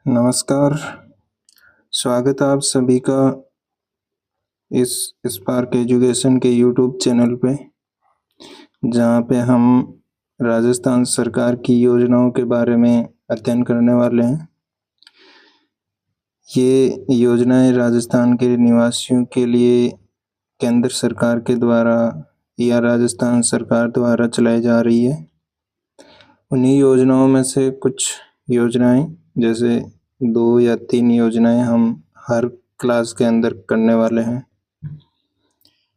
नमस्कार, स्वागत है आप सभी का इस स्पार्क एजुकेशन के यूट्यूब चैनल पे, जहाँ पे हम राजस्थान सरकार की योजनाओं के बारे में अध्ययन करने वाले हैं। ये योजनाएं राजस्थान के निवासियों के लिए केंद्र सरकार के द्वारा या राजस्थान सरकार द्वारा चलाई जा रही है। उन्हीं योजनाओं में से कुछ योजनाएं, जैसे 2 या 3 योजनाएं हम हर क्लास के अंदर करने वाले हैं।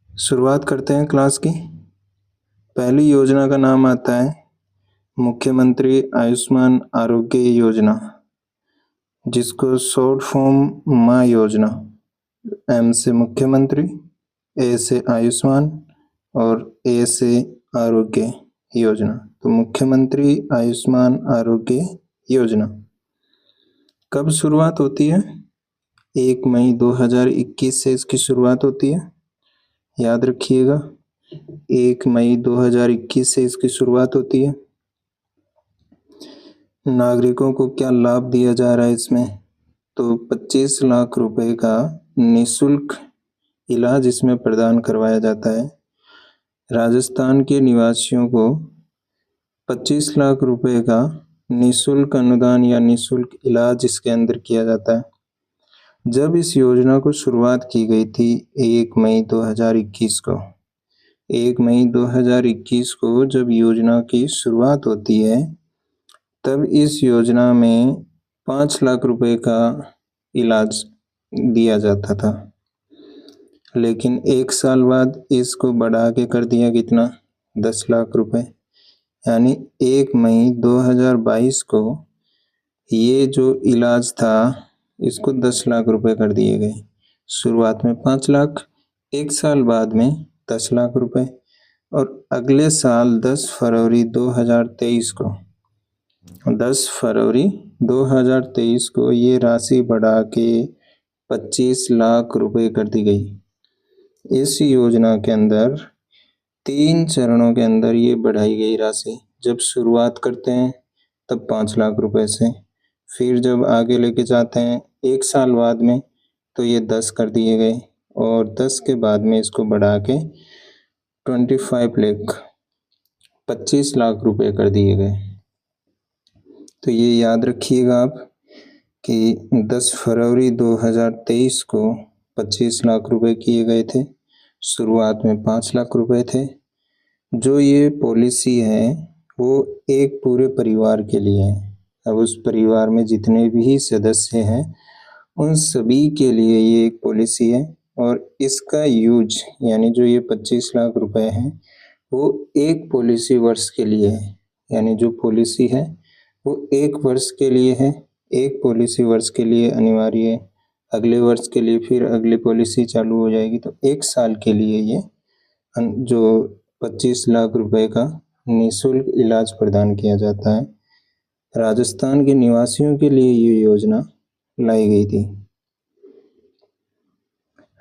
शुरुआत करते हैं क्लास की। पहली योजना का नाम आता है मुख्यमंत्री आयुष्मान आरोग्य योजना, जिसको शॉर्ट फॉर्म माँ योजना, एम से मुख्यमंत्री, ए से आयुष्मान और ए से आरोग्य योजना। तो मुख्यमंत्री आयुष्मान आरोग्य योजना कब शुरुआत होती है? 1 मई 2021 से इसकी शुरुआत होती है। याद रखिएगा, 1 मई 2021 से इसकी शुरुआत होती है। नागरिकों को क्या लाभ दिया जा रहा है इसमें? तो 25 लाख रुपए का निःशुल्क इलाज इसमें प्रदान करवाया जाता है। राजस्थान के निवासियों को 25 लाख रुपए का निःशुल्क अनुदान या निःशुल्क इलाज इसके अंदर किया जाता है। जब इस योजना को शुरुआत की गई थी 1 मई 2021 को, 1 मई 2021 को जब योजना की शुरुआत होती है, तब इस योजना में 5 लाख रुपए का इलाज दिया जाता था। लेकिन 1 साल बाद इसको बढ़ा के कर दिया कितना? 10 लाख रुपए। यानी 1 मई 2022 को ये जो इलाज था, इसको 10 लाख रुपए कर दिए गए। शुरुआत में 5 लाख, 1 साल बाद में 10 लाख रुपए, और अगले साल 10 फरवरी 2023 को 10 फरवरी 2023 को ये राशि बढ़ा के 25 लाख रुपए कर दी गई। इस योजना के अंदर 3 चरणों के अंदर ये बढ़ाई गई राशि। जब शुरुआत करते हैं तब 5 लाख रुपए से, फिर जब आगे लेके जाते हैं 1 साल बाद में, तो ये 10 कर दिए गए, और 10 के बाद में इसको बढ़ा के 25 लाख रुपए कर दिए गए। तो ये याद रखिएगा आप कि 10 फरवरी 2023 को 25 लाख रुपए किए गए थे। शुरुआत में 5 लाख रुपए थे। जो ये पॉलिसी है वो एक पूरे परिवार के लिए है। अब उस परिवार में जितने भी सदस्य हैं, उन सभी के लिए ये एक पॉलिसी है, और इसका यूज, यानी जो ये 25 लाख रुपए हैं, वो एक पॉलिसी वर्ष के लिए है। यानी जो पॉलिसी है वो 1 वर्ष के लिए है। एक पॉलिसी वर्ष के लिए अनिवार्य है। अगले वर्ष के लिए फिर अगली पॉलिसी चालू हो जाएगी। तो 1 साल के लिए ये जो 25 लाख रुपए का निःशुल्क इलाज प्रदान किया जाता है। राजस्थान के निवासियों के लिए ये योजना लाई गई थी।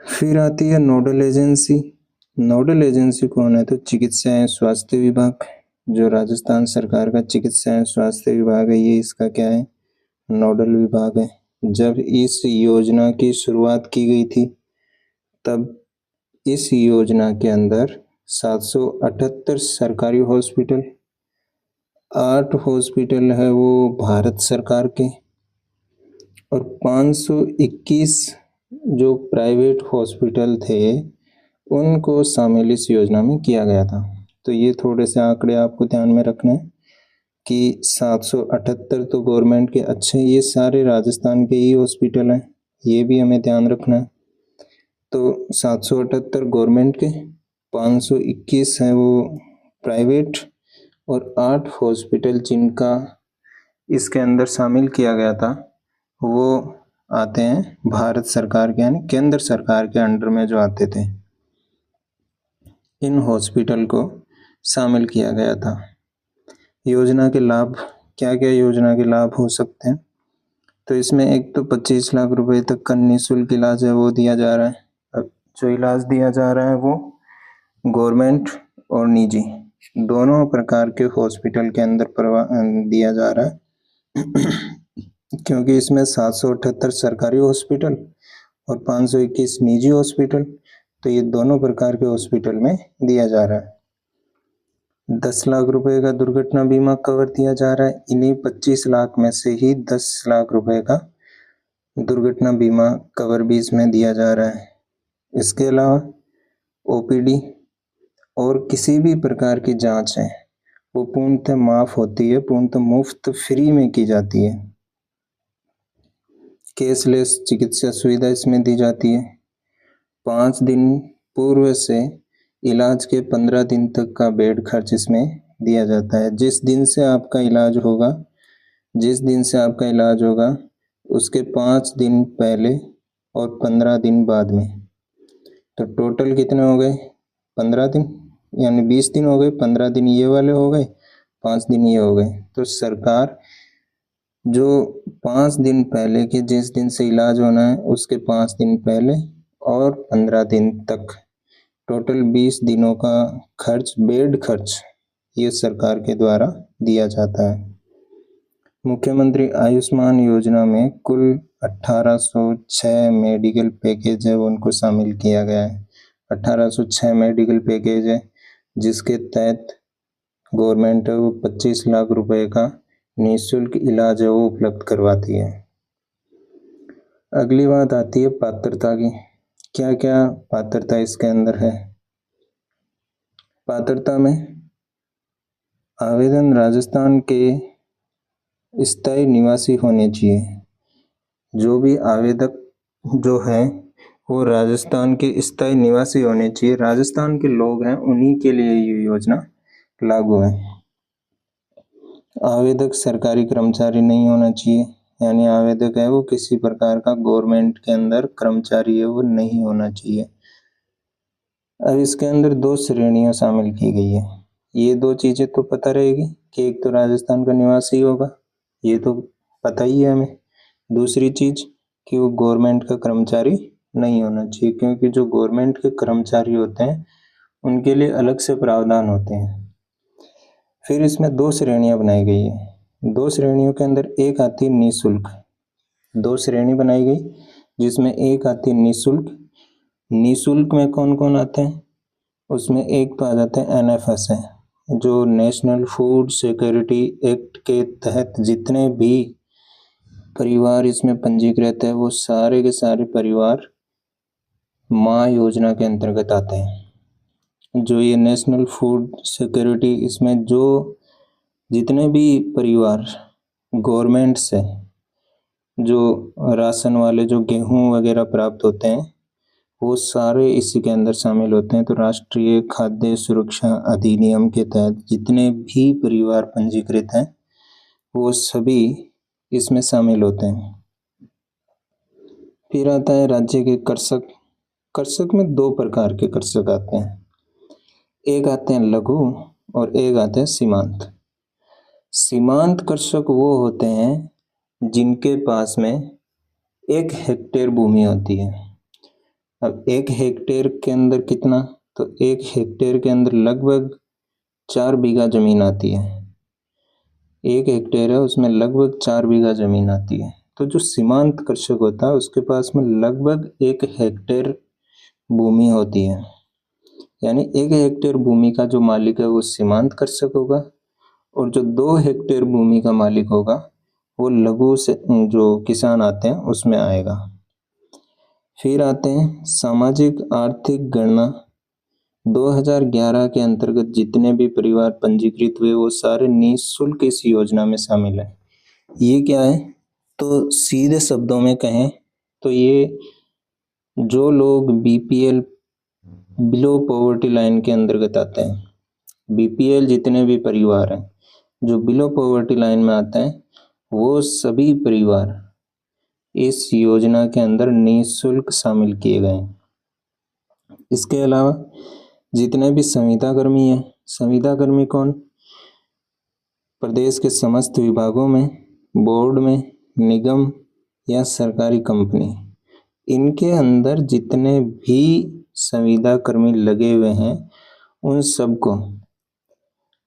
फिर आती है नोडल एजेंसी। नोडल एजेंसी कौन है? तो चिकित्सा एवं स्वास्थ्य विभाग, जो राजस्थान सरकार का चिकित्सा एवं स्वास्थ्य विभाग है, ये इसका क्या है? नोडल विभाग है। जब इस योजना की शुरुआत की गई थी, तब इस योजना के अंदर 778 सरकारी हॉस्पिटल, 8 हॉस्पिटल है वो भारत सरकार के, और 521 जो प्राइवेट हॉस्पिटल थे, उनको शामिल इस योजना में किया गया था। तो ये थोड़े से आंकड़े आपको ध्यान में रखने हैं कि 778 तो गवर्नमेंट के अच्छे, ये सारे राजस्थान के ही हॉस्पिटल हैं, ये भी हमें ध्यान रखना है। तो 778 गवर्नमेंट के, 521 हैं वो प्राइवेट, और 8 हॉस्पिटल जिनका इसके अंदर शामिल किया गया था, वो आते हैं भारत सरकार के, यानी केंद्र सरकार के अंडर में जो आते थे, इन हॉस्पिटल को शामिल किया गया था। योजना के लाभ, क्या क्या योजना के लाभ हो सकते हैं? तो इसमें एक तो 25 लाख रुपए तक का निःशुल्क इलाज है वो दिया जा रहा है। अब जो इलाज दिया जा रहा है वो गवर्नमेंट और निजी दोनों प्रकार के हॉस्पिटल के अंदर दिया जा रहा है। क्योंकि इसमें 778 सरकारी हॉस्पिटल और 521 निजी हॉस्पिटल, तो ये दोनों प्रकार के हॉस्पिटल में दिया जा रहा है। 10 लाख रुपए का दुर्घटना बीमा कवर दिया जा रहा है। इन्हीं 25 लाख में से ही 10 लाख रुपए का दुर्घटना बीमा कवर भी इसमें दिया जा रहा है। इसके अलावा ओपीडी और किसी भी प्रकार की जांच है वो पूर्णतः माफ होती है, पूर्णतः मुफ्त फ्री में की जाती है। कैशलेस चिकित्सा सुविधा इसमें दी जाती है। 5 दिन पूर्व से इलाज के 15 दिन तक का बेड खर्च इसमें दिया जाता है। जिस दिन से आपका इलाज होगा उसके 5 दिन पहले और 15 दिन बाद में, तो टोटल कितने हो गए? 15 दिन, यानी 20 दिन हो गए। 15 दिन ये वाले हो गए, 5 दिन ये हो गए। तो सरकार जो 5 दिन पहले के, जिस दिन से इलाज होना है उसके 5 दिन पहले और 15 दिन तक, टोटल 20 दिनों का खर्च, बेड खर्च, ये सरकार के द्वारा दिया जाता है। मुख्यमंत्री आयुष्मान योजना में कुल 1806 मेडिकल पैकेज है, उनको शामिल किया गया है। 1806 मेडिकल पैकेज है जिसके तहत गवर्नमेंट है वो 25 लाख रुपए का निःशुल्क इलाज है वो उपलब्ध करवाती है। अगली बात आती है पात्रता की। क्या क्या पात्रता इसके अंदर है? पात्रता में आवेदन राजस्थान के स्थायी निवासी होने चाहिए। जो भी आवेदक जो है वो राजस्थान के स्थायी निवासी होने चाहिए। राजस्थान के लोग हैं, उन्हीं के लिए ये योजना लागू है। आवेदक सरकारी कर्मचारी नहीं होना चाहिए, यानी आवेदक है वो किसी प्रकार का गवर्नमेंट के अंदर कर्मचारी है वो नहीं होना चाहिए। अब इसके अंदर 2 श्रेणियां शामिल की गई है। ये 2 चीजें तो पता रहेगी कि एक तो राजस्थान का निवासी होगा, ये तो पता ही है हमें। दूसरी चीज कि वो गवर्नमेंट का कर्मचारी नहीं होना चाहिए, क्योंकि जो गवर्नमेंट के कर्मचारी होते हैं उनके लिए अलग से प्रावधान होते हैं। फिर इसमें 2 श्रेणियां बनाई गई है। 2 श्रेणियों के अंदर एक आती है निःशुल्क। 2 श्रेणी बनाई गई जिसमें एक आती है निःशुल्क। निःशुल्क में कौन कौन आते हैं? उसमें एक तो आ जाते हैं NFS है, जो नेशनल फूड सिक्योरिटी एक्ट के तहत जितने भी परिवार इसमें पंजीकृत है वो सारे के सारे परिवार माँ योजना के अंतर्गत आते हैं। जो ये नेशनल फूड सिक्योरिटी, इसमें जो जितने भी परिवार गवर्नमेंट से जो राशन वाले जो गेहूं वगैरह प्राप्त होते हैं वो सारे इसी के अंदर शामिल होते हैं। तो राष्ट्रीय खाद्य सुरक्षा अधिनियम के तहत जितने भी परिवार पंजीकृत हैं वो सभी इसमें शामिल होते हैं। फिर आता है राज्य के कृषक। कृषक में 2 प्रकार के कृषक आते हैं, एक आते हैं लघु और एक आते हैं सीमांत। सीमांत कृषक वो होते हैं जिनके पास में 1 हेक्टेयर भूमि होती है। अब 1 हेक्टेयर के अंदर कितना? तो 1 हेक्टेयर के अंदर लगभग 4 बीघा जमीन आती है। 1 हेक्टेयर है उसमें लगभग 4 बीघा जमीन आती है। तो जो सीमांत कृषक होता है उसके पास में लगभग 1 हेक्टेयर भूमि होती है, यानी 1 हेक्टेयर भूमि का जो मालिक है वो सीमांत कृषक होगा, और जो 2 हेक्टेयर भूमि का मालिक होगा वो लघु से जो किसान आते हैं उसमें आएगा। फिर आते हैं सामाजिक आर्थिक गणना। 2011 के अंतर्गत जितने भी परिवार पंजीकृत हुए वो सारे निःशुल्क इस योजना में शामिल है। ये क्या है? तो सीधे शब्दों में कहें तो ये जो लोग BPL, बिलो पॉवर्टी लाइन के अंतर्गत आते हैं, BPL जितने भी परिवार हैं जो बिलो पॉवर्टी लाइन में आते हैं वो सभी परिवार इस योजना के अंदर निःशुल्क शामिल किए गए हैं। इसके अलावा जितने भी संविदा कर्मी हैं, संविदा कर्मी कौन? प्रदेश के समस्त विभागों में, बोर्ड में, निगम या सरकारी कंपनी, इनके अंदर जितने भी संविदा कर्मी लगे हुए हैं उन सबको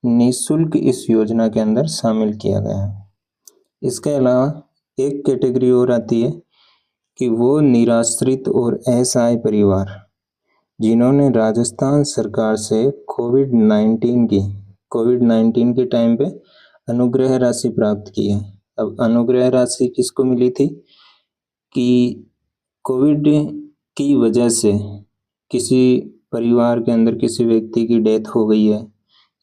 निःशुल्क इस योजना के अंदर शामिल किया गया है। इसके अलावा एक कैटेगरी और आती है कि वो निराश्रित और असहाय परिवार जिन्होंने राजस्थान सरकार से कोविड 19 के टाइम पे अनुग्रह राशि प्राप्त की है। अब अनुग्रह राशि किसको मिली थी कि कोविड की वजह से किसी परिवार के अंदर किसी व्यक्ति की डेथ हो गई है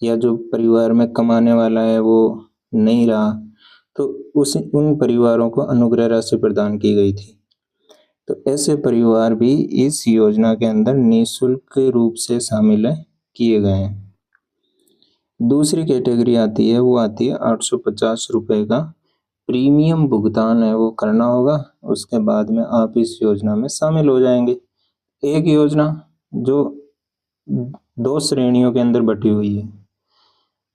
या जो परिवार में कमाने वाला है वो नहीं रहा, तो उन परिवारों को अनुग्रह राशि प्रदान की गई थी। तो ऐसे परिवार भी इस योजना के अंदर निःशुल्क रूप से शामिल किए गए हैं। दूसरी कैटेगरी आती है, वो आती है 850 रुपये का प्रीमियम भुगतान है वो करना होगा, उसके बाद में आप इस योजना में शामिल हो जाएंगे। एक योजना जो 2 श्रेणियों के अंदर बटी हुई है,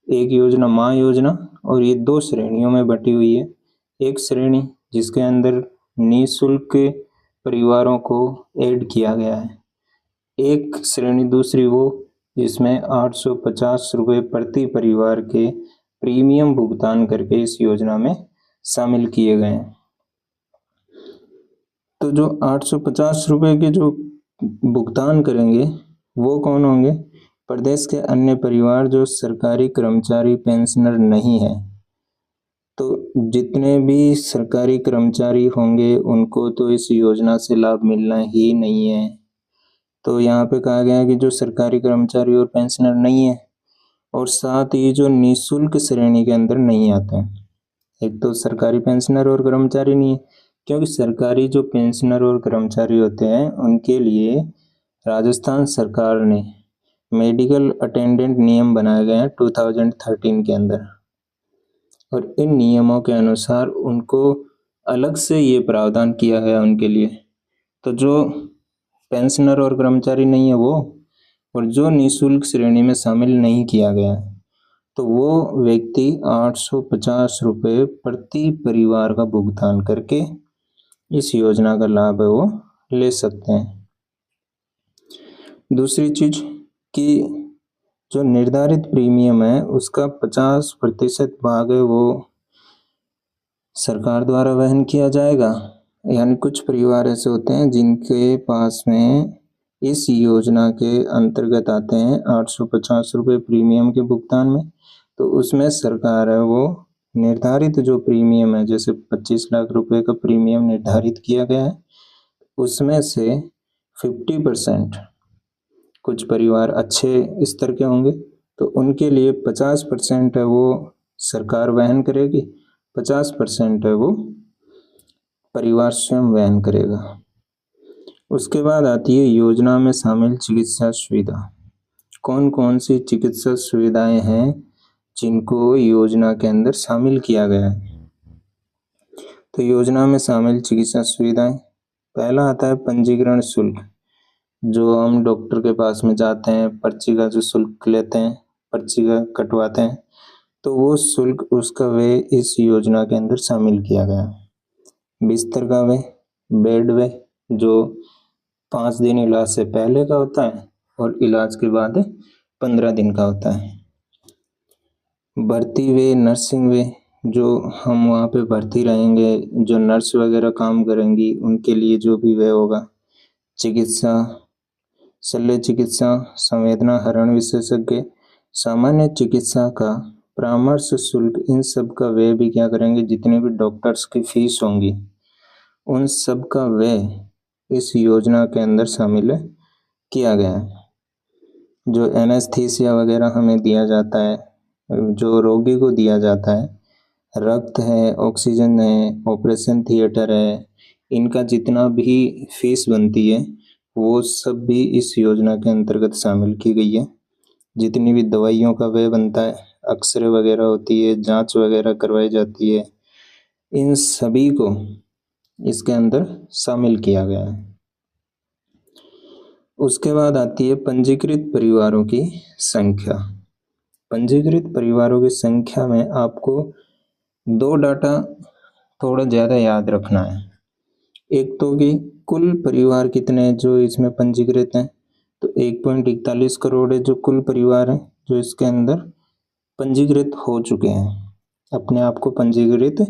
एक योजना माँ योजना, और ये 2 श्रेणियों में बटी हुई है। एक श्रेणी जिसके अंदर निःशुल्क परिवारों को ऐड किया गया है, एक श्रेणी दूसरी वो जिसमें 850 रुपये प्रति परिवार के प्रीमियम भुगतान करके इस योजना में शामिल किए गए हैं। तो जो 850 रुपये के जो भुगतान करेंगे वो कौन होंगे? प्रदेश के अन्य परिवार जो सरकारी कर्मचारी पेंशनर नहीं है। तो जितने भी सरकारी कर्मचारी होंगे उनको तो इस योजना से लाभ मिलना ही नहीं है। तो यहाँ पे कहा गया है कि जो सरकारी कर्मचारी और पेंशनर नहीं है और साथ ही जो निःशुल्क श्रेणी के अंदर नहीं आते हैं, एक तो सरकारी पेंशनर और कर्मचारी नहीं है, क्योंकि सरकारी जो पेंशनर और कर्मचारी होते हैं उनके लिए राजस्थान सरकार ने मेडिकल अटेंडेंट नियम बनाए गए हैं 2013 के अंदर, और इन नियमों के अनुसार उनको अलग से ये प्रावधान किया गया उनके लिए। तो जो पेंशनर और कर्मचारी नहीं है वो, और जो निःशुल्क श्रेणी में शामिल नहीं किया गया है, तो वो व्यक्ति 850 रुपये प्रति परिवार का भुगतान करके इस योजना का लाभ है वो ले सकते हैं। दूसरी चीज कि जो निर्धारित प्रीमियम है उसका 50% भाग है वो सरकार द्वारा वहन किया जाएगा। यानी कुछ परिवार ऐसे होते हैं जिनके पास में इस योजना के अंतर्गत आते हैं 850 रुपये प्रीमियम के भुगतान में, तो उसमें सरकार है वो निर्धारित जो प्रीमियम है, जैसे 25 लाख रुपए का प्रीमियम निर्धारित किया गया है, उसमें से 50%, कुछ परिवार अच्छे स्तर के होंगे तो उनके लिए 50% है वो सरकार वहन करेगी, 50% है वो परिवार स्वयं वहन करेगा। उसके बाद आती है योजना में शामिल चिकित्सा सुविधा। कौन कौन सी चिकित्सा सुविधाएं हैं जिनको योजना के अंदर शामिल किया गया है? तो योजना में शामिल चिकित्सा सुविधाएं, पहला आता है पंजीकरण शुल्क। जो हम डॉक्टर के पास में जाते हैं, पर्ची का जो शुल्क लेते हैं, पर्ची का कटवाते हैं, तो वो शुल्क उसका व्यय इस योजना के अंदर शामिल किया गया है। बिस्तर का व्यय, बेड व्यय जो 5 दिन इलाज से पहले का होता है और इलाज के बाद 15 दिन का होता है। भर्ती व्यय, नर्सिंग व्यय, जो हम वहाँ पे भर्ती रहेंगे, जो नर्स वगैरह काम करेंगी उनके लिए जो भी व्यय होगा। चिकित्सा, शल्य चिकित्सा, संवेदना हरण विशेषज्ञ, सामान्य चिकित्सा का परामर्श शुल्क, इन सब का व्यय भी क्या करेंगे, जितने भी डॉक्टर्स की फीस होंगी उन सब का व्यय इस योजना के अंदर शामिल किया गया है। जो एनेस्थीसिया वगैरह हमें दिया जाता है, जो रोगी को दिया जाता है, रक्त है, ऑक्सीजन है, ऑपरेशन थिएटर है, इनका जितना भी फीस बनती है वो सब भी इस योजना के अंतर्गत शामिल की गई है। जितनी भी दवाइयों का व्यय बनता है, एक्सरे वगैरह होती है, जांच वगैरह करवाई जाती है, इन सभी को इसके अंदर शामिल किया गया है। उसके बाद आती है पंजीकृत परिवारों की संख्या। पंजीकृत परिवारों की संख्या में आपको 2 डाटा थोड़ा ज़्यादा याद रखना है। एक तो कि कुल परिवार कितने जो इसमें पंजीकृत हैं, तो 1.41 करोड़ है जो कुल परिवार हैं जो इसके अंदर पंजीकृत हो चुके हैं, अपने आप को पंजीकृत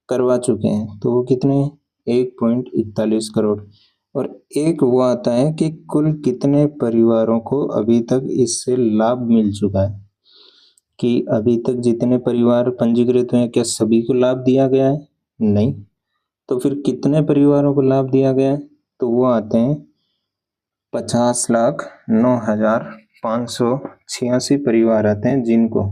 करवा चुके हैं, तो वो कितने 1.41 करोड़। और एक वो आता है कि कुल कितने परिवारों को अभी तक इससे लाभ मिल चुका है, कि अभी तक जितने परिवार पंजीकृत हैं क्या सभी को लाभ दिया गया है? नहीं। तो फिर कितने परिवारों को लाभ दिया गया है? तो वो आते हैं 50,09,586 परिवार आते हैं जिनको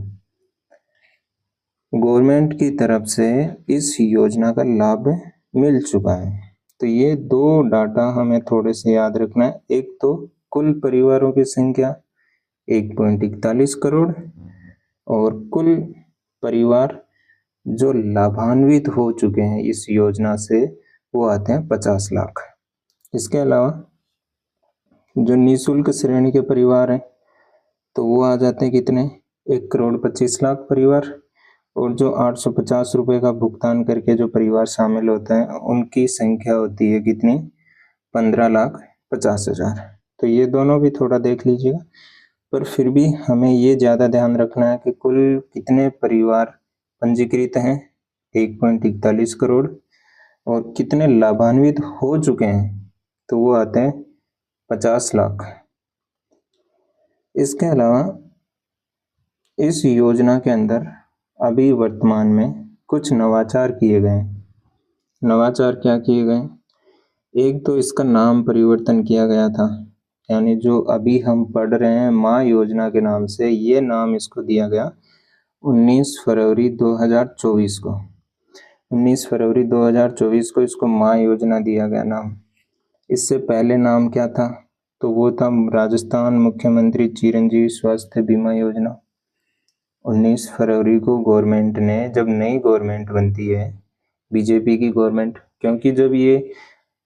गवर्नमेंट की तरफ से इस योजना का लाभ मिल चुका है। तो ये दो डाटा हमें थोड़े से याद रखना है। एक तो कुल परिवारों की संख्या 1.41 करोड़ और कुल परिवार जो लाभान्वित हो चुके हैं इस योजना से वो आते हैं 50 लाख। इसके अलावा जो निःशुल्क श्रेणी के परिवार हैं तो वो आ जाते हैं कितने 1,25,00,000 परिवार। और जो 850 रुपये का भुगतान करके जो परिवार शामिल होते हैं उनकी संख्या होती है कितनी 15,50,000। तो ये दोनों भी थोड़ा देख लीजिएगा, पर फिर भी हमें ये ज़्यादा ध्यान रखना है कि कुल कितने परिवार पंजीकृत हैं 1.41 करोड़ और कितने लाभान्वित हो चुके हैं तो वो आते हैं 50 लाख। इसके अलावा इस योजना के अंदर अभी वर्तमान में कुछ नवाचार किए गए हैं। नवाचार क्या किए गए? एक तो इसका नाम परिवर्तन किया गया था, यानी जो अभी हम पढ़ रहे हैं माँ योजना के नाम से, ये नाम इसको दिया गया 19 फरवरी 2024 को। 19 फरवरी 2024 को इसको माँ योजना दिया गया नाम। इससे पहले नाम क्या था? तो वो था राजस्थान मुख्यमंत्री चिरंजीवी स्वास्थ्य बीमा योजना। 19 फरवरी को गवर्नमेंट ने, जब नई गवर्नमेंट बनती है बीजेपी की गवर्नमेंट, क्योंकि जब ये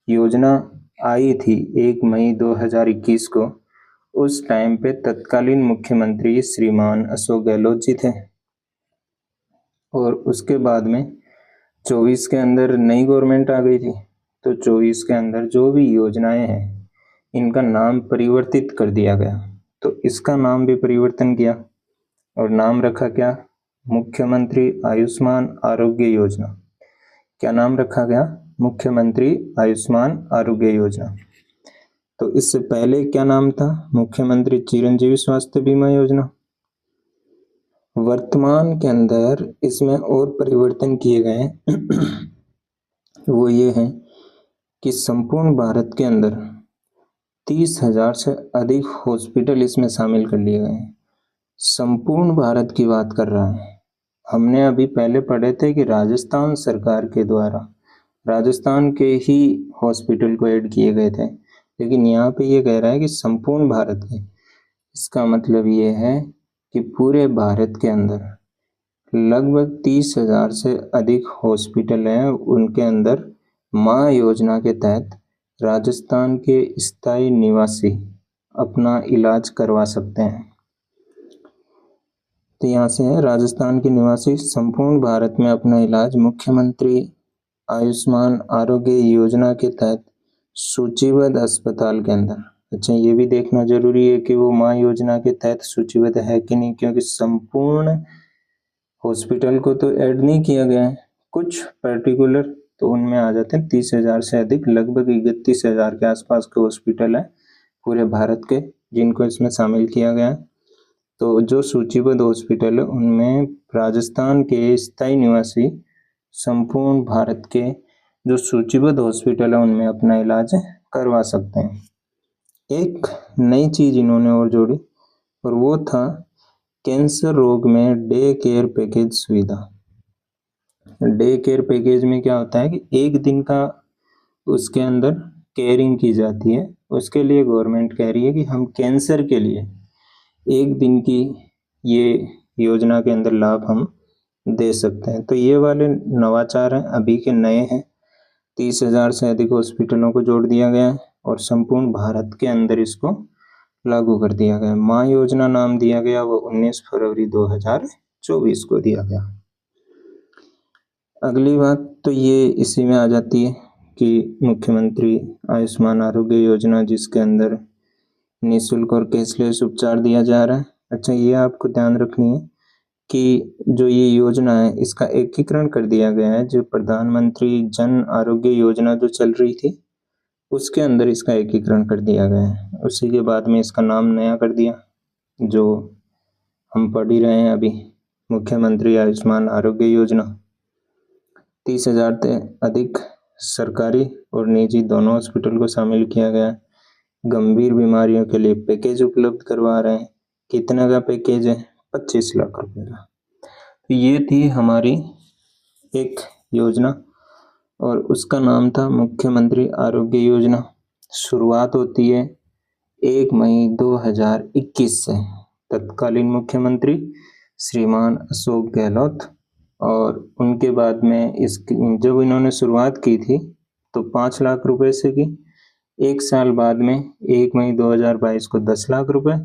योजना आई थी 1 मई 2021 को, उस टाइम पे तत्कालीन मुख्यमंत्री श्रीमान अशोक गहलोत जी थे। और उसके बाद में 24 के अंदर नई गवर्नमेंट आ गई थी, तो 24 के अंदर जो भी योजनाएं हैं इनका नाम परिवर्तित कर दिया गया। तो इसका नाम भी परिवर्तन किया और नाम रखा क्या? मुख्यमंत्री आयुष्मान आरोग्य योजना। क्या नाम रखा गया? मुख्यमंत्री आयुष्मान आरोग्य योजना। तो इससे पहले क्या नाम था? मुख्यमंत्री चिरंजीवी स्वास्थ्य बीमा योजना। वर्तमान के अंदर इसमें और परिवर्तन किए गए हैं वो ये है कि संपूर्ण भारत के अंदर 30,000 से अधिक हॉस्पिटल इसमें शामिल कर लिए गए हैं। संपूर्ण भारत की बात कर रहा है। हमने अभी पहले पढ़े थे कि राजस्थान सरकार के द्वारा राजस्थान के ही हॉस्पिटल को ऐड किए गए थे, लेकिन यहाँ पे ये कह रहा है कि संपूर्ण भारत के। इसका मतलब ये है कि पूरे भारत के अंदर लगभग 30,000 से अधिक हॉस्पिटल हैं, उनके अंदर माँ योजना के तहत राजस्थान के स्थायी निवासी अपना इलाज करवा सकते हैं। तो यहाँ से है राजस्थान के निवासी संपूर्ण भारत में अपना इलाज मुख्यमंत्री आयुष्मान आरोग्य योजना के तहत सूचीबद्ध अस्पताल के अंदर। अच्छा, ये भी देखना जरूरी है कि वो माँ योजना के तहत सूचीबद्ध है कि नहीं, क्योंकि संपूर्ण हॉस्पिटल को तो ऐड नहीं किया गया है, कुछ पर्टिकुलर तो उनमें आ जाते हैं। 30,000 से अधिक, लगभग 31,000 के आसपास के हॉस्पिटल है पूरे भारत के जिनको इसमें शामिल किया गया है। तो जो सूचीबद्ध हॉस्पिटल है उनमें राजस्थान के स्थायी निवासी संपूर्ण भारत के जो सूचीबद्ध हॉस्पिटल है उनमें अपना इलाज करवा सकते हैं। एक नई चीज इन्होंने और जोड़ी और वो था कैंसर रोग में डे केयर पैकेज सुविधा। डे केयर पैकेज में क्या होता है कि एक दिन का उसके अंदर केयरिंग की जाती है। उसके लिए गवर्नमेंट कह रही है कि हम कैंसर के लिए एक दिन की ये योजना के अंदर लाभ हम दे सकते हैं। तो ये वाले नवाचार हैं, अभी के नए हैं। 30,000 से अधिक हॉस्पिटलों को जोड़ दिया गया है और संपूर्ण भारत के अंदर इसको लागू कर दिया गया। माँ योजना नाम दिया गया, वो 19 फरवरी 2024 को दिया गया। अगली बात तो ये इसी में आ जाती है कि मुख्यमंत्री आयुष्मान आरोग्य योजना, जिसके अंदर निःशुल्क और कैशलेस उपचार दिया जा रहा है। अच्छा, ये आपको ध्यान रखनी है कि जो ये योजना है इसका एकीकरण कर दिया गया है। जो प्रधानमंत्री जन आरोग्य योजना जो चल रही थी उसके अंदर इसका एकीकरण कर दिया गया है। उसी के बाद में इसका नाम नया कर दिया, जो हम पढ़ ही रहे हैं अभी, मुख्यमंत्री आयुष्मान आरोग्य योजना। 30,000 से अधिक सरकारी और निजी दोनों हॉस्पिटल को शामिल किया गया। गंभीर बीमारियों के लिए पैकेज उपलब्ध करवा रहे हैं। कितना का पैकेज है? 25 लाख रुपए का। तो ये थी हमारी एक योजना और उसका नाम था मुख्यमंत्री आरोग्य योजना। शुरुआत होती है 1 मई 2021 से। तत्कालीन मुख्यमंत्री श्रीमान अशोक गहलोत, और उनके बाद में इसकी जब इन्होंने शुरुआत की थी तो 5 लाख रुपए से की। 1 साल बाद में 1 मई 2022 को 10 लाख रुपए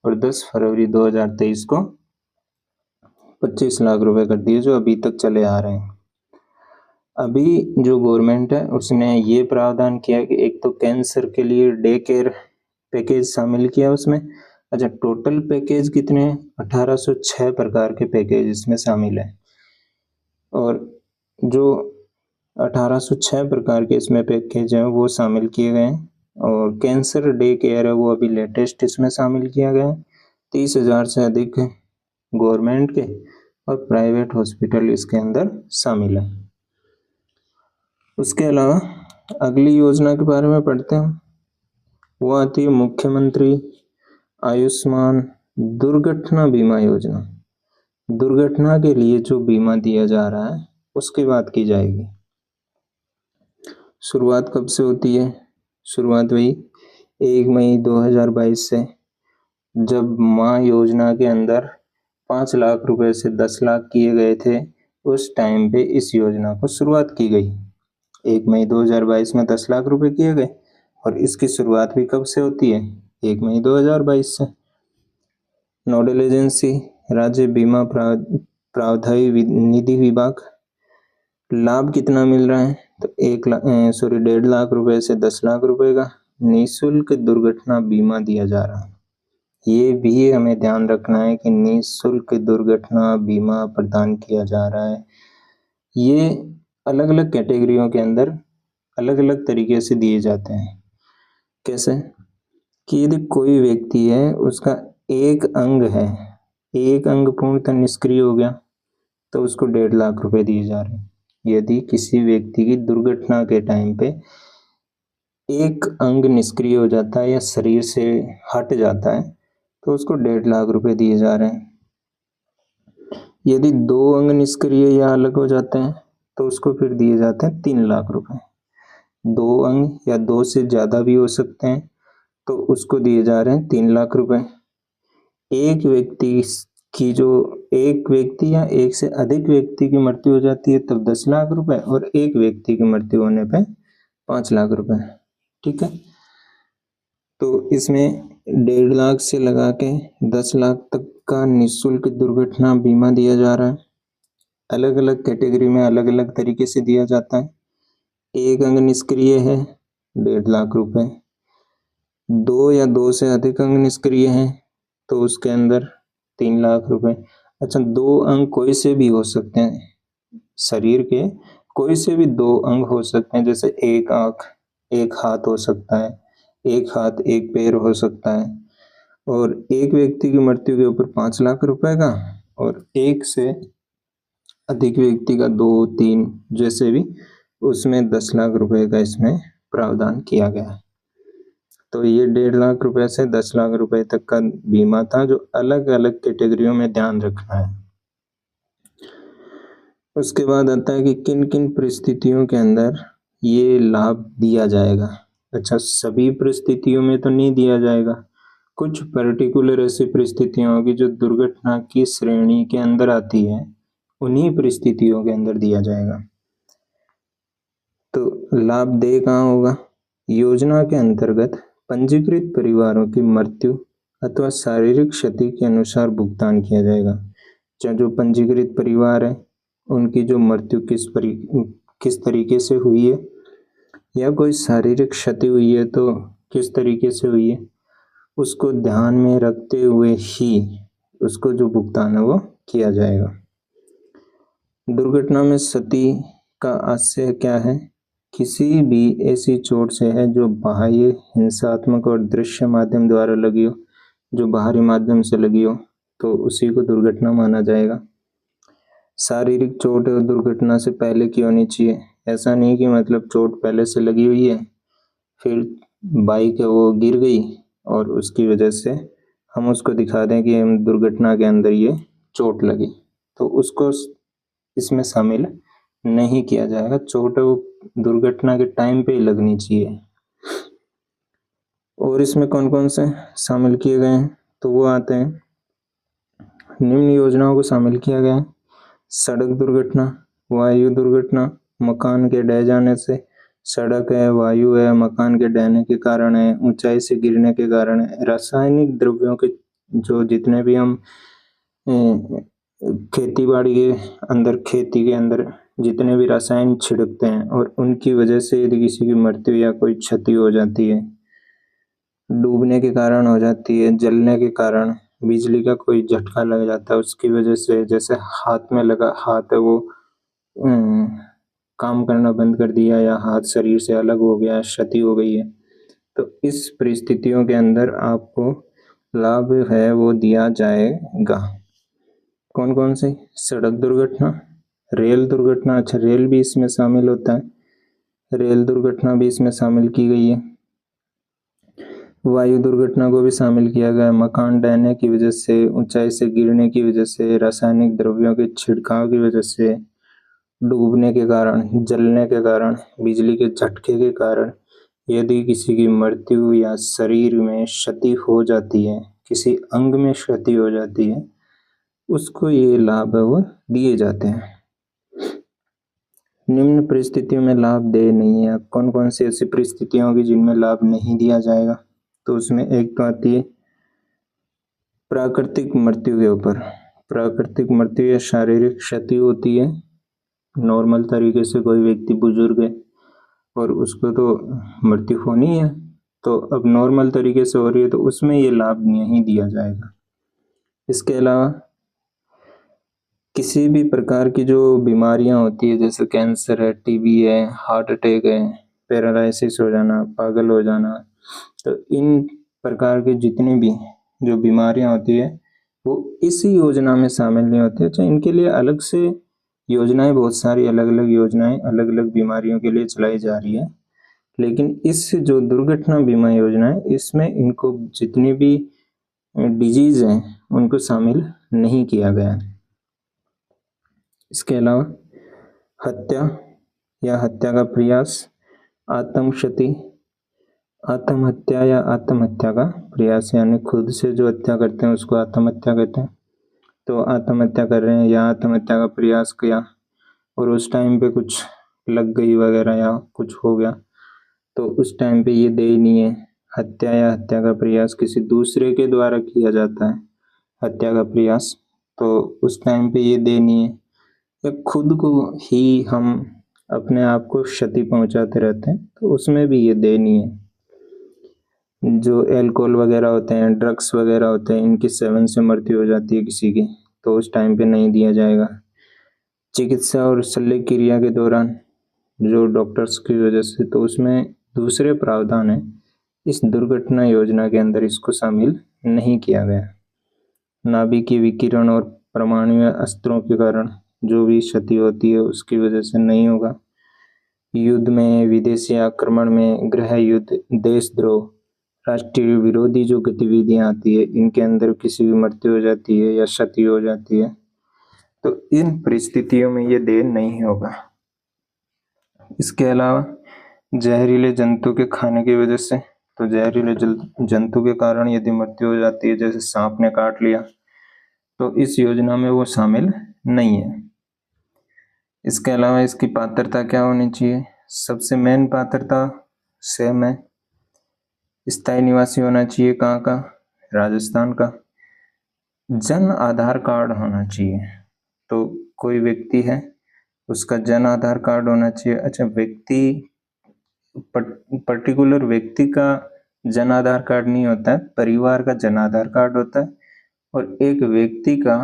और 10 फरवरी 2023 को 25 लाख रुपए कर दिए, जो अभी तक चले आ रहे हैं। अभी जो गवर्नमेंट है उसने ये प्रावधान किया कि एक तो कैंसर के लिए डे केयर पैकेज शामिल किया उसमें। अच्छा, टोटल पैकेज कितने हैं? 1806 प्रकार के पैकेज इसमें शामिल है, और जो 1806 प्रकार के इसमें पैकेज हैं वो शामिल किए गए हैं। और कैंसर डे केयर है वो अभी लेटेस्ट इसमें शामिल किया गया है। 30,000 से अधिक गवर्नमेंट के और प्राइवेट हॉस्पिटल इसके अंदर शामिल है। उसके अलावा अगली योजना के बारे में पढ़ते हैं, वो आती है मुख्यमंत्री आयुष्मान दुर्घटना बीमा योजना। दुर्घटना के लिए जो बीमा दिया जा रहा है उसकी बात की जाएगी। शुरुआत कब से होती है? शुरुआत वही 1 मई 2022 से, जब माँ योजना के अंदर 5 लाख रुपए से 10 लाख किए गए थे, उस टाइम पे इस योजना को शुरुआत की गई। 1 मई 2022 में 10 लाख रुपए किए गए, और इसकी शुरुआत भी कब से होती है? 1 मई 2022 से। नोडल एजेंसी राज्य बीमा प्रावधायी निधि विभाग। लाभ कितना मिल रहा है? तो 1.5 लाख रुपए से 10 लाख रुपए का निःशुल्क दुर्घटना बीमा दिया जा रहा है। ये भी हमें ध्यान रखना है कि निःशुल्क दुर्घटना बीमा प्रदान किया जा रहा है। ये अलग अलग कैटेगरियों के अंदर अलग अलग तरीके से दिए जाते हैं। कैसे? कि यदि कोई व्यक्ति है, उसका एक अंग है, एक अंग पूर्णतः निष्क्रिय हो गया, तो उसको 1.5 लाख रुपए दिए जा रहे हैं। यदि किसी व्यक्ति की दुर्घटना के टाइम पे एक अंग निष्क्रिय हो जाता है या शरीर से हट जाता है, तो उसको 1.5 लाख रुपए दिए जा रहे हैं। यदि 2 अंग निष्क्रिय या अलग हो जाते हैं तो उसको फिर दिए जाते हैं 3 लाख रुपए। 2 अंग या 2 से ज्यादा भी हो सकते हैं, तो उसको दिए जा रहे हैं 3 लाख रुपए। एक व्यक्ति या एक से अधिक व्यक्ति की मृत्यु हो जाती है तब 10 लाख रुपए, और एक व्यक्ति की मृत्यु होने पे 5 लाख रुपए। ठीक है, तो इसमें 1.5 लाख से लगा के 10 लाख तक का निःशुल्क दुर्घटना बीमा दिया जा रहा है। अलग अलग कैटेगरी में अलग अलग तरीके से दिया जाता है। एक अंग निष्क्रिय है 1.5 लाख रुपए, 2 या 2 से अधिक अंग निष्क्रिय हैं तो उसके अंदर 3 लाख रुपए। अच्छा, 2 अंग कोई से भी हो सकते हैं, शरीर के कोई से भी 2 अंग हो सकते हैं, जैसे एक आंख, एक हाथ हो सकता है, एक हाथ एक पैर हो सकता है। और एक व्यक्ति की मृत्यु के ऊपर 5 लाख रुपए का, और एक से अधिक व्यक्ति का 2, 3 जैसे भी, उसमें 10 लाख रुपए का इसमें प्रावधान किया गया है। तो ये 1.5 लाख रुपए से 10 लाख रुपए तक का बीमा था, जो अलग अलग कैटेगरियों में ध्यान रखना है। उसके बाद आता है कि किन किन परिस्थितियों के अंदर ये लाभ दिया जाएगा। अच्छा, सभी परिस्थितियों में तो नहीं दिया जाएगा, कुछ पर्टिकुलर ऐसी परिस्थितियां होगी जो दुर्घटना की श्रेणी के अंदर आती है, उन्हीं परिस्थितियों के अंदर दिया जाएगा। तो लाभ दे कहाँ होगा? योजना के अंतर्गत पंजीकृत परिवारों की मृत्यु अथवा शारीरिक क्षति के अनुसार भुगतान किया जाएगा। चाहे जो पंजीकृत परिवार है उनकी जो मृत्यु किस तरीके से हुई है, या कोई शारीरिक क्षति हुई है तो किस तरीके से हुई है, उसको ध्यान में रखते हुए ही उसको जो भुगतान है वो किया जाएगा। दुर्घटना में क्षति का आशय क्या है? किसी भी ऐसी चोट से है जो बाह्य, हिंसात्मक और दृश्य माध्यम द्वारा लगी हो, जो बाहरी माध्यम से लगी हो तो उसी को दुर्घटना माना जाएगा। शारीरिक चोट दुर्घटना से पहले की होनी चाहिए। ऐसा नहीं कि मतलब चोट पहले से लगी हुई है, फिर बाइक है वो गिर गई और उसकी वजह से हम उसको दिखा दें कि हम दुर्घटना के अंदर ये चोट लगी, तो उसको इसमें शामिल नहीं किया जाएगा। चोट दुर्घटना के टाइम पे ही लगनी चाहिए। और इसमें कौन कौन से शामिल किए गए हैं तो वो आते हैं, निम्न योजनाओं को शामिल किया गया है। सड़क दुर्घटना, वायु दुर्घटना, मकान के ढह जाने से, सड़क है, वायु है, मकान के ढहने के कारण है, ऊंचाई से गिरने के कारण है, रासायनिक द्रव्यों के जो जितने भी हम खेती बाड़ी के अंदर, खेती के अंदर जितने भी रसायन छिड़कते हैं और उनकी वजह से यदि किसी की मृत्यु या कोई क्षति हो जाती है, डूबने के कारण हो जाती है, जलने के कारण, बिजली का कोई झटका लग जाता है उसकी वजह से, जैसे हाथ में लगा, हाथ है वो काम करना बंद कर दिया या हाथ शरीर से अलग हो गया, क्षति हो गई है, तो इस परिस्थितियों के अंदर आपको लाभ है वो दिया जाएगा। कौन कौन से? सड़क दुर्घटना, रेल दुर्घटना, अच्छा रेल भी इसमें शामिल होता है, रेल दुर्घटना भी इसमें शामिल की गई है। वायु दुर्घटना को भी शामिल किया गया है, मकान ढहने की वजह से, ऊंचाई से गिरने की वजह से, रासायनिक द्रव्यों के छिड़काव की वजह से, डूबने के कारण, जलने के कारण, बिजली के झटके के कारण यदि किसी की मृत्यु या शरीर में क्षति हो जाती है, किसी अंग में क्षति हो जाती है, उसको ये लाभ है वो दिए जाते हैं। निम्न परिस्थितियों में लाभ दे नहीं है। कौन कौन सी ऐसी परिस्थितियां होगी जिनमें लाभ नहीं दिया जाएगा? तो उसमें एक तो आती है प्राकृतिक मृत्यु के ऊपर। प्राकृतिक मृत्यु या शारीरिक क्षति होती है, नॉर्मल तरीके से कोई व्यक्ति बुजुर्ग है और उसको तो मृत्यु होनी है, तो अब नॉर्मल तरीके से हो रही है तो उसमें ये लाभ नहीं दिया जाएगा। इसके अलावा किसी भी प्रकार की जो बीमारियां होती है, जैसे कैंसर है, टीबी है, हार्ट अटैक है, पैरालिसिस हो जाना, पागल हो जाना, तो इन प्रकार की जितनी भी जो बीमारियां होती है वो इस योजना में शामिल नहीं होती। अच्छा, इनके लिए अलग से योजनाएं, बहुत सारी अलग अलग योजनाएं अलग अलग बीमारियों के लिए चलाई जा रही है, लेकिन इस जो दुर्घटना बीमा योजना है इसमें इनको जितनी भी डिजीज हैं उनको शामिल नहीं किया गया है। इसके अलावा हत्या या हत्या का प्रयास, आत्मक्षति, आत्महत्या या आत्महत्या का प्रयास, यानी खुद से जो हत्या करते हैं उसको आत्महत्या कहते हैं। तो आत्महत्या कर रहे हैं या आत्महत्या का प्रयास किया और उस टाइम पे कुछ लग गई वगैरह या कुछ हो गया, तो उस टाइम पे ये दयनीय है। हत्या या हत्या का प्रयास किसी दूसरे के द्वारा किया जाता है, हत्या का प्रयास, तो उस टाइम पे ये दयनीय है। या खुद को ही हम अपने आप को क्षति पहुंचाते रहते हैं तो उसमें भी ये दयनीय है। जो एल्कोहल वगैरह होते हैं, ड्रग्स वगैरह होते हैं, इनके सेवन से मृत्यु हो जाती है किसी की, तो उस टाइम पे नहीं दिया जाएगा। चिकित्सा और शल्य क्रिया के दौरान जो डॉक्टर्स की वजह से, तो उसमें दूसरे प्रावधान है, इस दुर्घटना योजना के अंदर इसको शामिल नहीं किया गया। नाभिकीय विकिरण और परमाणु अस्त्रों के कारण जो भी क्षति होती है उसकी वजह से नहीं होगा। युद्ध में, विदेशी आक्रमण में, गृह युद्ध, देशद्रोह, राष्ट्रीय विरोधी जो गतिविधियां आती है इनके अंदर किसी भी मृत्यु हो जाती है या क्षति हो जाती है, तो इन परिस्थितियों में ये देय नहीं होगा। इसके अलावा जहरीले जंतु के खाने की वजह से, तो जहरीले जंतु के कारण यदि मृत्यु हो जाती है, जैसे सांप ने काट लिया, तो इस योजना में वो शामिल नहीं है। इसके अलावा इसकी पात्रता क्या होनी चाहिए? सबसे मेन पात्रता सेम है, स्थायी निवासी होना चाहिए। कहाँ का? राजस्थान का। जन आधार कार्ड होना चाहिए, तो कोई व्यक्ति है उसका जन आधार कार्ड होना चाहिए। अच्छा, व्यक्ति पर्टिकुलर व्यक्ति का जन आधार कार्ड नहीं होता है, परिवार का जन आधार कार्ड होता है, और एक व्यक्ति का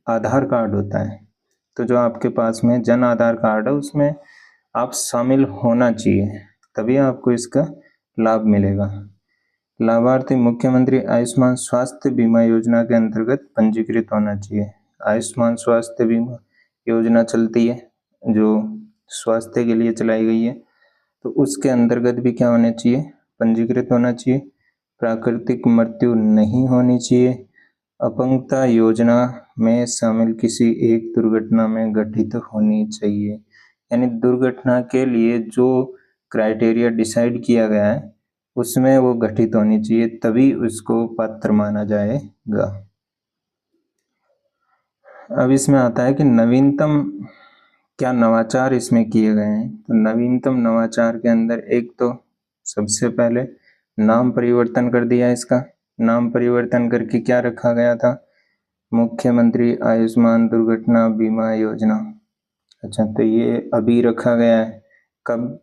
आधार कार्ड होता है, तो जो आपके पास में जन आधार कार्ड है उसमें आप शामिल होना चाहिए, तभी आपको इसका लाभ मिलेगा। लाभार्थी मुख्यमंत्री आयुष्मान स्वास्थ्य बीमा योजना के अंतर्गत पंजीकृत होना चाहिए। आयुष्मान स्वास्थ्य बीमा योजना चलती है जो स्वास्थ्य के लिए चलाई गई है, तो उसके अंतर्गत भी क्या होना चाहिए, पंजीकृत होना चाहिए। प्राकृतिक मृत्यु नहीं होनी चाहिए। अपंगता योजना में शामिल किसी एक दुर्घटना में घटित होनी चाहिए, यानी दुर्घटना के लिए जो क्राइटेरिया डिसाइड किया गया है उसमें वो घटित होनी चाहिए, तभी उसको पात्र माना जाएगा। अब इसमें आता है कि नवीनतम क्या नवाचार इसमें किए गए हैं। तो नवीनतम नवाचार के अंदर एक तो सबसे पहले नाम परिवर्तन कर दिया। इसका नाम परिवर्तन करके क्या रखा गया था, मुख्यमंत्री आयुष्मान दुर्घटना बीमा योजना। अच्छा, तो ये अभी रखा गया है, कब,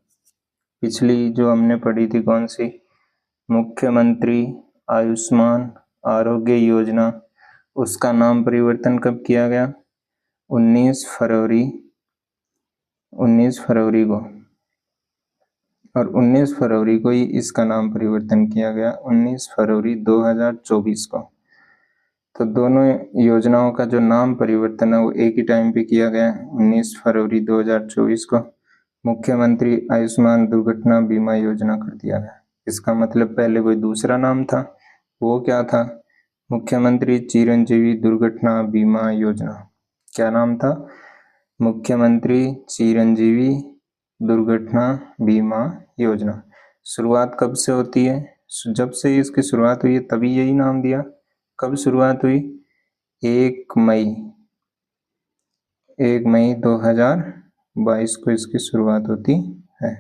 पिछली जो हमने पढ़ी थी कौन सी, मुख्यमंत्री आयुष्मान आरोग्य योजना, उसका नाम परिवर्तन कब किया गया, 19 फरवरी को, और 19 फरवरी को ही इसका नाम परिवर्तन किया गया, 19 फरवरी 2024 को। तो दोनों योजनाओं का जो नाम परिवर्तन है वो एक ही टाइम पे किया गया है, 19 फरवरी 2024 को मुख्यमंत्री आयुष्मान दुर्घटना बीमा योजना कर दिया गया। इसका मतलब पहले कोई दूसरा नाम था, वो क्या था, मुख्यमंत्री चिरंजीवी दुर्घटना बीमा योजना। क्या नाम था, मुख्यमंत्री चिरंजीवी दुर्घटना बीमा योजना। शुरुआत कब से होती है, जब से इसकी शुरुआत हुई है तभी यही नाम दिया। कब शुरुआत हुई, 1 मई 2022 को इसकी शुरुआत होती है।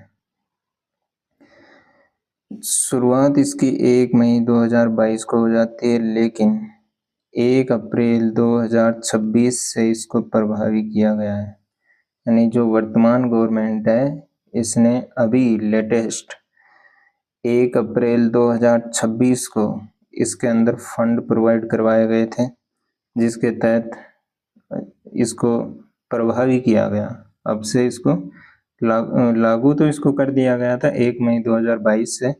शुरुआत इसकी 1 मई 2022 को हो जाती है, लेकिन 1 अप्रैल 2026 से इसको प्रभावी किया गया है। यानी जो वर्तमान गवर्नमेंट है इसने अभी लेटेस्ट 1 अप्रैल 2026 को इसके अंदर फंड प्रोवाइड करवाए गए थे, जिसके तहत इसको प्रभावी किया गया। अब से इसको लागू तो इसको कर दिया गया था 1 मई 2022 से,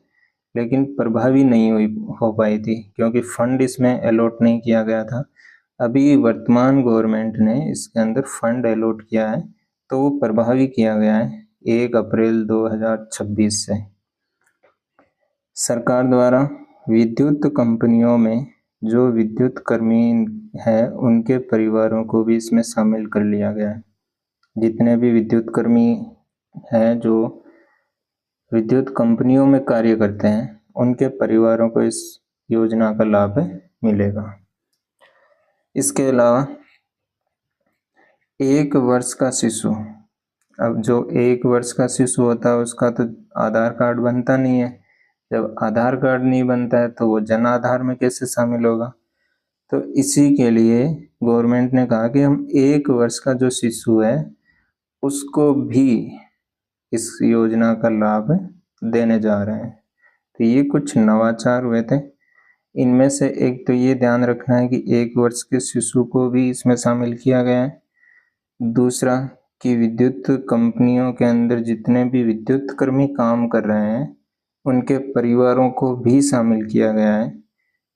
लेकिन प्रभावी नहीं हो पाई थी क्योंकि फंड इसमें अलॉट नहीं किया गया था। अभी वर्तमान गवर्नमेंट ने इसके अंदर फंड अलॉट किया है, तो वो प्रभावी किया गया है 1 अप्रैल 2026 से। सरकार द्वारा विद्युत कंपनियों में जो विद्युत कर्मी है उनके परिवारों को भी इसमें शामिल कर लिया गया है। जितने भी विद्युत कर्मी हैं जो विद्युत कंपनियों में कार्य करते हैं उनके परिवारों को इस योजना का लाभ मिलेगा। इसके अलावा 1 वर्ष का शिशु, अब जो 1 वर्ष का शिशु होता है उसका तो आधार कार्ड बनता नहीं है। जब आधार कार्ड नहीं बनता है तो वो जन आधार में कैसे शामिल होगा। तो इसी के लिए गवर्नमेंट ने कहा कि हम 1 वर्ष का जो शिशु है उसको भी इस योजना का लाभ देने जा रहे हैं। तो ये कुछ नवाचार हुए थे। इनमें से एक तो ये ध्यान रखना है कि 1 वर्ष के शिशु को भी इसमें शामिल किया गया है। दूसरा कि विद्युत कंपनियों के अंदर जितने भी विद्युत कर्मी काम कर रहे हैं उनके परिवारों को भी शामिल किया गया है।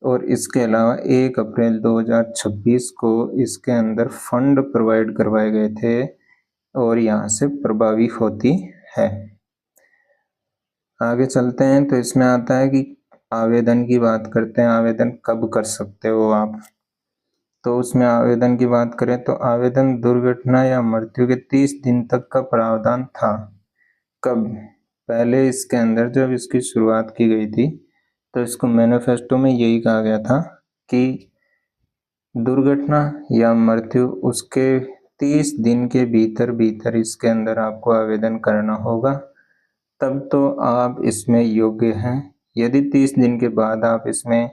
और इसके अलावा 1 अप्रैल 2026 को इसके अंदर फंड प्रोवाइड करवाए गए थे और यहाँ से प्रभावी होती है। आगे चलते हैं तो इसमें आता है कि आवेदन की बात करते हैं। आवेदन कब कर सकते हो आप, तो उसमें आवेदन की बात करें तो आवेदन दुर्घटना या मृत्यु के 30 दिन तक का प्रावधान था। कब, पहले इसके अंदर जब इसकी शुरुआत की गई थी तो इसको मैनिफेस्टो में यही कहा गया था कि दुर्घटना या मृत्यु उसके 30 दिन के भीतर इसके अंदर आपको आवेदन करना होगा, तब तो आप इसमें योग्य हैं। यदि 30 दिन के बाद आप इसमें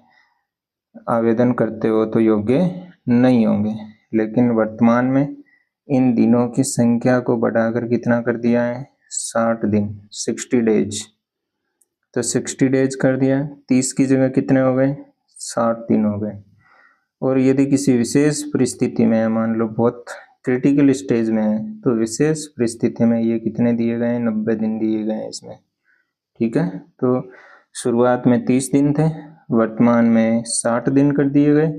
आवेदन करते हो तो योग्य नहीं होंगे। लेकिन वर्तमान में इन दिनों की संख्या को बढ़ाकर कितना कर दिया है, 60 दिन, 60 डेज। तो 60 डेज कर दिया, 30 की जगह कितने हो गए, 60 दिन हो गए। और यदि किसी विशेष परिस्थिति में है, मान लो बहुत क्रिटिकल स्टेज में है, तो विशेष परिस्थिति में ये कितने दिए गए हैं, 90 दिन दिए गए हैं इसमें। ठीक है, तो शुरुआत में 30 दिन थे, वर्तमान में 60 दिन कर दिए गए,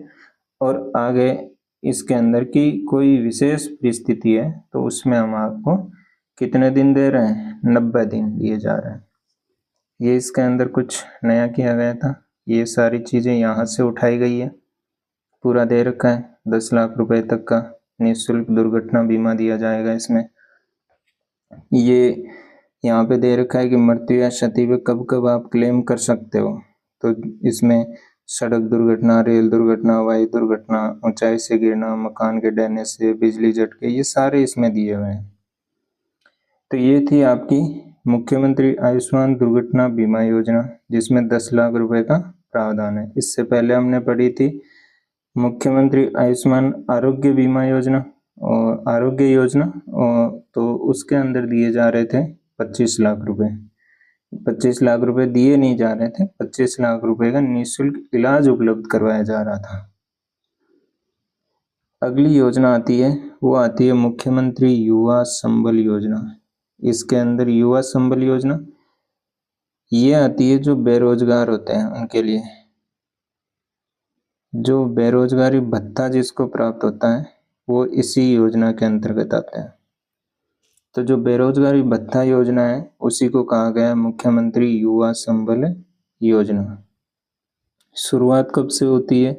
और आगे इसके अंदर की कोई विशेष परिस्थिति है तो उसमें हम आपको कितने दिन दे रहे हैं, 90 दिन दिए जा रहे हैं। ये इसके अंदर कुछ नया किया गया था, ये सारी चीज़ें यहाँ से उठाई गई है। पूरा दे रखा है 10 लाख रुपए तक का निःशुल्क दुर्घटना बीमा दिया जाएगा इसमें। ये यहाँ पे दे रखा है कि मृत्यु या क्षति पे कब कब आप क्लेम कर सकते हो। तो इसमें सड़क दुर्घटना, रेल दुर्घटना, वायु दुर्घटना, ऊंचाई से गिरना, मकान के ढहने से, बिजली झटके, ये सारे इसमें दिए हुए हैं। तो ये थी आपकी मुख्यमंत्री आयुष्मान दुर्घटना बीमा योजना, जिसमें 10 लाख रुपए का प्रावधान है। इससे पहले हमने पढ़ी थी मुख्यमंत्री आयुष्मान आरोग्य बीमा योजना और आरोग्य योजना, और तो उसके अंदर दिए जा रहे थे 25 लाख रुपए। 25 लाख रुपए दिए नहीं जा रहे थे, 25 लाख रुपए का निःशुल्क इलाज उपलब्ध करवाया जा रहा था। अगली योजना आती है, वो आती है मुख्यमंत्री युवा संबल योजना। इसके अंदर युवा संबल योजना ये आती है जो बेरोजगार होते हैं उनके लिए, जो बेरोजगारी भत्ता जिसको प्राप्त होता है वो इसी योजना के अंतर्गत आता है। तो जो बेरोजगारी भत्ता योजना है उसी को कहा गया मुख्यमंत्री युवा संबल योजना। शुरुआत कब से होती है,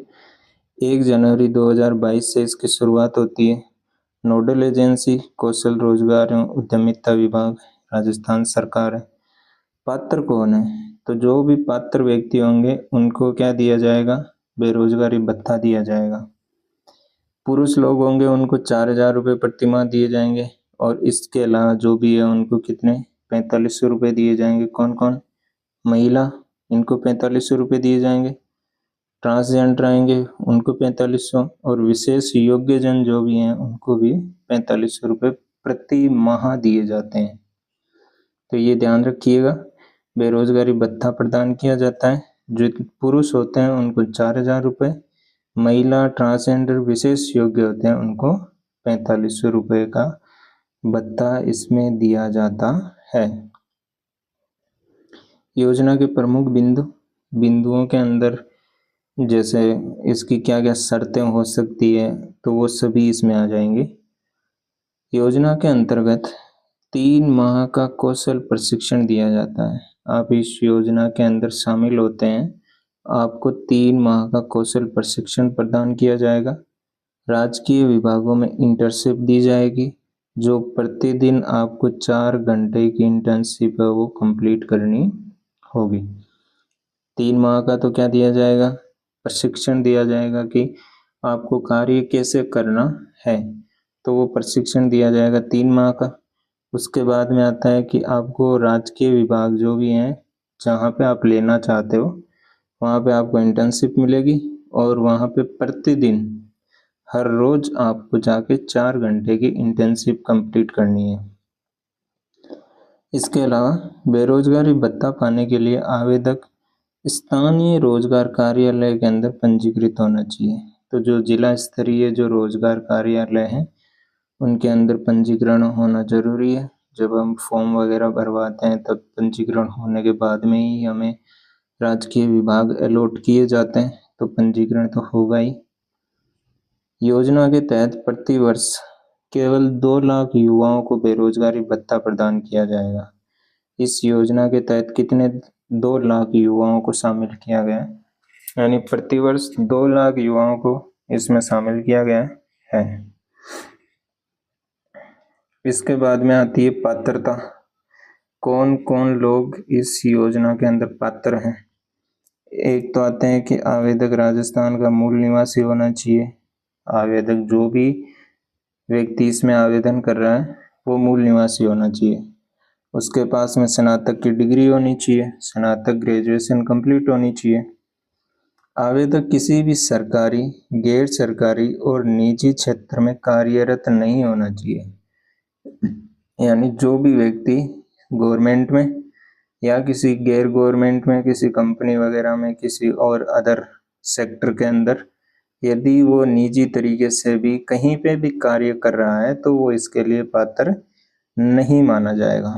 1 जनवरी 2022 से इसकी शुरुआत होती है। नोडल एजेंसी कौशल रोजगार एवं उद्यमिता विभाग, राजस्थान सरकार है। पात्र कौन है, तो जो भी पात्र व्यक्ति होंगे उनको क्या दिया जाएगा, बेरोजगारी भत्ता दिया जाएगा। पुरुष लोग होंगे उनको 4,000 रुपये प्रतिमाह दिए जाएंगे, और इसके अलावा जो भी है उनको कितने, 4500 रुपये दिए जाएंगे। कौन कौन, महिला, इनको 4500 रुपये दिए जाएंगे। ट्रांसजेंडर आएंगे उनको 4500, और विशेष योग्य जन जो भी हैं उनको भी 4500 रुपये प्रति माह दिए जाते हैं। तो ये ध्यान रखिएगा, बेरोजगारी भत्ता प्रदान किया जाता है। जो पुरुष होते हैं उनको 4,000 रुपये, महिला, ट्रांसजेंडर, विशेष योग्य होते हैं उनको 4500 रुपये का भत्ता इसमें दिया जाता है। योजना के प्रमुख बिंदुओं के अंदर जैसे इसकी क्या क्या शर्तें हो सकती है तो वो सभी इसमें आ जाएंगे। योजना के अंतर्गत 3 माह का कौशल प्रशिक्षण दिया जाता है। आप इस योजना के अंदर शामिल होते हैं, आपको 3 माह का कौशल प्रशिक्षण प्रदान किया जाएगा। राजकीय विभागों में इंटर्नशिप दी जाएगी, जो प्रतिदिन आपको 4 घंटे की इंटर्नशिप है वो कंप्लीट करनी होगी। 3 माह का तो क्या दिया जाएगा, प्रशिक्षण दिया जाएगा कि आपको कार्य कैसे करना है, तो वो प्रशिक्षण दिया जाएगा 3 माह का। उसके बाद में आता है कि आपको राजकीय विभाग जो भी हैं जहाँ पे आप लेना चाहते हो वहाँ पे आपको इंटर्नशिप मिलेगी, और वहाँ पे प्रतिदिन हर रोज आपको जाके 4 घंटे की इंटर्नशिप कंप्लीट करनी है। इसके अलावा बेरोजगारी भत्ता पाने के लिए आवेदक स्थानीय रोजगार कार्यालय के अंदर पंजीकृत होना चाहिए। तो जो जिला स्तरीय जो रोजगार कार्यालय हैं उनके अंदर पंजीकरण होना जरूरी है। जब हम फॉर्म वगैरह भरवाते हैं तब पंजीकरण होने के बाद में ही हमें राजकीय विभाग अलॉट किए जाते हैं, तो पंजीकरण तो होगा ही। योजना के तहत प्रति वर्ष केवल 2 लाख युवाओं को बेरोजगारी भत्ता प्रदान किया जाएगा। इस योजना के तहत कितने, 2 लाख युवाओं को शामिल किया गया है, यानी प्रतिवर्ष 2 लाख युवाओं को इसमें शामिल किया गया है। इसके बाद में आती है पात्रता, कौन कौन लोग इस योजना के अंदर पात्र हैं। एक तो आते हैं कि आवेदक राजस्थान का मूल निवासी होना चाहिए। आवेदक जो भी व्यक्ति इसमें आवेदन कर रहा है वो मूल निवासी होना चाहिए। उसके पास में स्नातक की डिग्री होनी चाहिए, स्नातक ग्रेजुएशन कंप्लीट होनी चाहिए। आवेदक किसी भी सरकारी, गैर सरकारी और निजी क्षेत्र में कार्यरत नहीं होना चाहिए, यानी जो भी व्यक्ति गवर्नमेंट में या किसी गैर गवर्नमेंट में, किसी कंपनी वगैरह में, किसी और अदर सेक्टर के अंदर यदि वो निजी तरीके से भी कहीं पे भी कार्य कर रहा है तो वो इसके लिए पात्र नहीं माना जाएगा।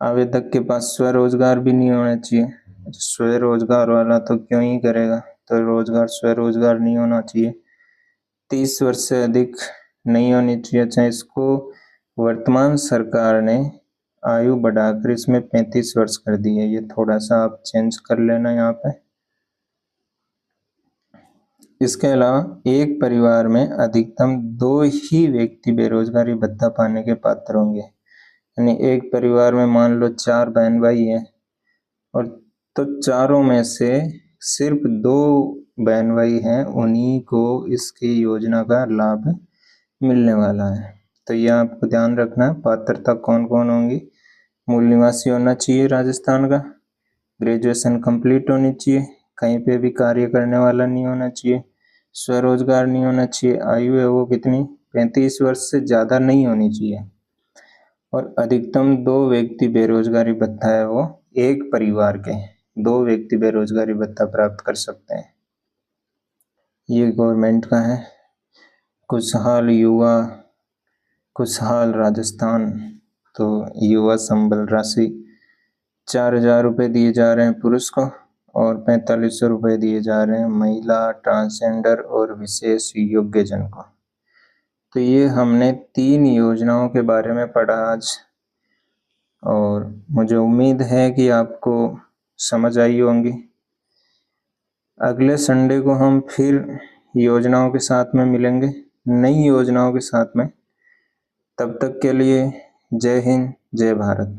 आवेदक के पास स्वरोजगार भी नहीं होना चाहिए। स्वरोजगार वाला तो क्यों ही करेगा, तो स्वरोजगार नहीं होना चाहिए। 30 वर्ष से अधिक नहीं होनी चाहिए। अच्छा, इसको वर्तमान सरकार ने आयु बढ़ाकर इसमें 35 वर्ष कर दी है। ये थोड़ा सा आप चेंज कर लेना यहाँ पे। इसके अलावा एक परिवार में अधिकतम 2 ही व्यक्ति बेरोजगारी भत्ता पाने के पात्र होंगे। यानी एक परिवार में मान लो 4 बहन भाई हैं और तो चारों में से सिर्फ 2 बहन भाई हैं, उन्हीं को इसकी योजना का लाभ मिलने वाला है। तो ये आपको ध्यान रखना है। पात्रता कौन कौन होंगी? मूल निवासी होना चाहिए राजस्थान का, ग्रेजुएशन कंप्लीट होनी चाहिए, कहीं पे भी कार्य करने वाला नहीं होना चाहिए, स्वरोजगार नहीं होना चाहिए, आयु है वो कितनी 35 वर्ष से ज़्यादा नहीं होनी चाहिए, और अधिकतम 2 व्यक्ति बेरोजगारी भत्ता है वो एक परिवार के 2 व्यक्ति बेरोजगारी भत्ता प्राप्त कर सकते हैं। ये गवर्नमेंट का है। खुशहाल युवा, खुशहाल राजस्थान, तो युवा संबल राशि 4,000 रुपये दिए जा रहे हैं पुरुष को और 4500 रुपये दिए जा रहे हैं महिला, ट्रांसजेंडर और विशेष योग्यजन को। तो ये हमने 3 योजनाओं के बारे में पढ़ा आज, और मुझे उम्मीद है कि आपको समझ आई होंगी। अगले संडे को हम फिर योजनाओं के साथ में मिलेंगे, नई योजनाओं के साथ में। तब तक के लिए जय हिंद, जय भारत।